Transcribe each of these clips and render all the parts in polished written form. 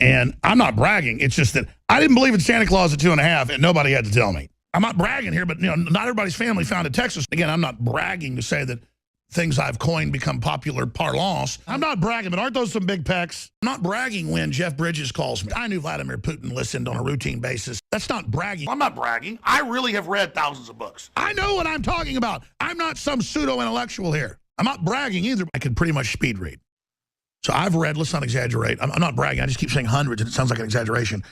And I'm not bragging. It's just that I didn't believe in Santa Claus at 2.5, and nobody had to tell me. I'm not bragging here, but not everybody's family founded Texas. Again, I'm not bragging to say that things I've coined become popular parlance. I'm not bragging, but aren't those some big pecs? I'm not bragging when Jeff Bridges calls me. I knew Vladimir Putin listened on a routine basis. That's not bragging. I'm not bragging. I really have read thousands of books. I know what I'm talking about. I'm not some pseudo-intellectual here. I'm not bragging either. I can pretty much speed read. So I've read, let's not exaggerate. I'm not bragging. I just keep saying hundreds, and it sounds like an exaggeration.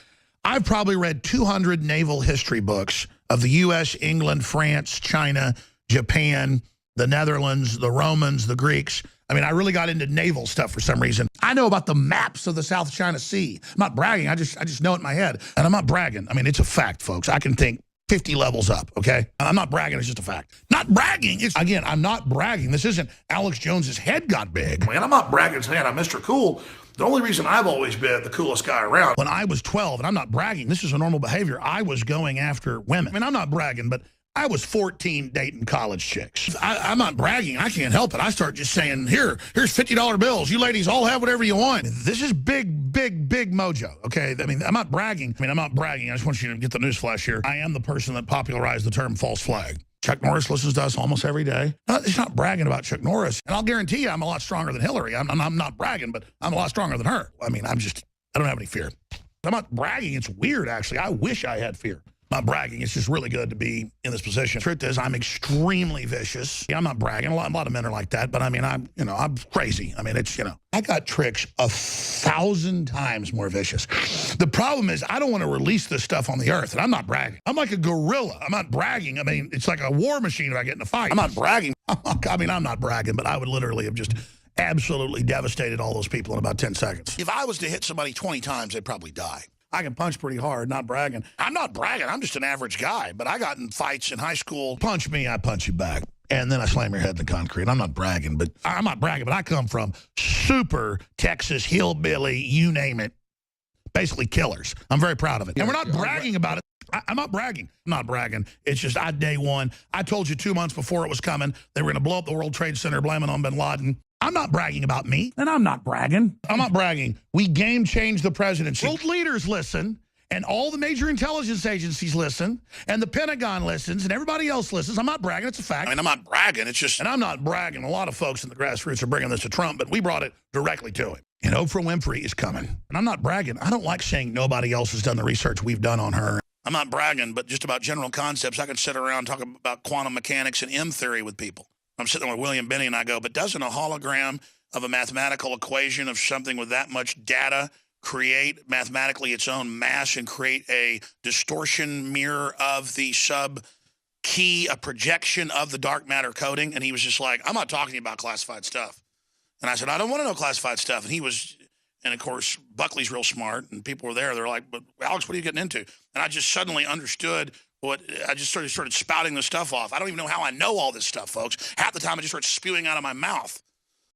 I've probably read 200 naval history books of the U.S., England, France, China, Japan, the Netherlands, the Romans, the Greeks. I mean, I really got into naval stuff for some reason. I know about the maps of the South China Sea. I'm not bragging. I just know it in my head. And I'm not bragging. I mean, it's a fact, folks. I can think 50 levels up, okay? I'm not bragging. It's just a fact. Not bragging. It's, again, I'm not bragging. This isn't Alex Jones's head got big. Man, I'm not bragging saying I'm Mr. Cool. The only reason I've always been the coolest guy around. When I was 12, and I'm not bragging, this is a normal behavior, I was going after women. I mean, I'm not bragging, but I was 14 dating college chicks. I'm not bragging. I can't help it. I start just saying, here's $50 bills. You ladies all have whatever you want. This is big, big, big mojo, okay? I mean, I'm not bragging. I just want you to get the news flash here. I am the person that popularized the term false flag. Chuck Norris listens to us almost every day. It's not bragging about Chuck Norris. And I'll guarantee you I'm a lot stronger than Hillary. I'm not bragging, but I'm a lot stronger than her. I mean, I don't have any fear. I'm not bragging. It's weird, actually. I wish I had fear. Not bragging. It's just really good to be in this position. Truth is, I'm extremely vicious. Yeah, I'm not bragging. A lot of men are like that, but I mean, I'm crazy. I mean, I got tricks 1,000 times more vicious. The problem is I don't want to release this stuff on the earth, and I'm not bragging. I'm like a gorilla. I'm not bragging. I mean, it's like a war machine if I get in a fight. I'm not bragging. I'm not bragging, but I would literally have just absolutely devastated all those people in about 10 seconds. If I was to hit somebody 20 times, they'd probably die. I can punch pretty hard, not bragging. I'm not bragging. I'm just an average guy. But I got in fights in high school. Punch me, I punch you back. And then I slam your head in the concrete. I'm not bragging, but I come from super Texas, hillbilly, you name it. Basically killers. I'm very proud of it. And we're not bragging about it. I'm not bragging. I'm not bragging. It's just day one. I told you 2 months before it was coming, they were going to blow up the World Trade Center, blaming on bin Laden. I'm not bragging about me, and I'm not bragging. I'm not bragging. We game changed the presidency. World leaders listen, and all the major intelligence agencies listen, and the Pentagon listens, and everybody else listens. I'm not bragging. It's a fact. I mean, I'm not bragging. It's just, and I'm not bragging. A lot of folks in the grassroots are bringing this to Trump, but we brought it directly to him. And Oprah Winfrey is coming. And I'm not bragging. I don't like saying nobody else has done the research we've done on her. I'm not bragging, but just about general concepts. I can sit around and talk about quantum mechanics and M theory with people. I'm sitting there with William Benny, and I go, but doesn't a hologram of a mathematical equation of something with that much data create mathematically its own mass and create a distortion mirror of the sub-key, a projection of the dark matter coding? And he was just like, I'm not talking about classified stuff. And I said, I don't want to know classified stuff. And he was, and of course, Buckley's real smart, and people were there. They're like, but Alex, what are you getting into? And I just suddenly understood what I just started spouting this stuff off. I don't even know how I know all this stuff, folks. Half the time I just start spewing out of my mouth.